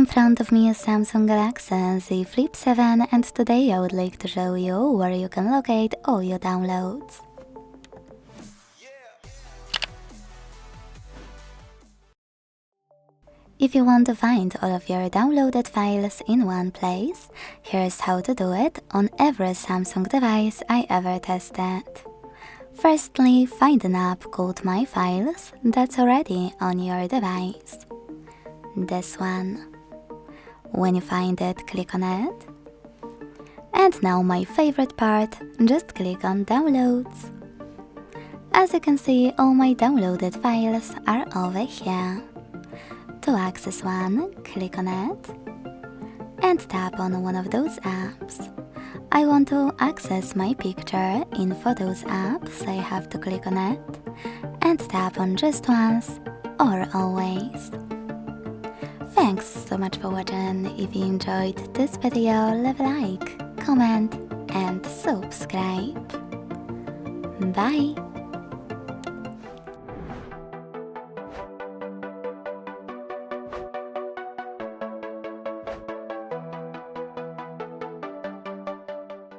In front of me is Samsung Galaxy Z Flip 7 and today I would like to show you where you can locate all your downloads. If you want to find all of your downloaded files in one place, here's how to do it on every Samsung device I ever tested. Firstly, find an app called My Files that's already on your device. This one. When you find it, click on it. And now my favorite part, just click on Downloads. As you can see, all my downloaded files are over here. To access one, click on it and tap on one of those apps. I want to access my picture in Photos app, so I have to click on it and tap on just once or always. Thanks so much for watching. If you enjoyed this video, leave a like, comment and subscribe. Bye!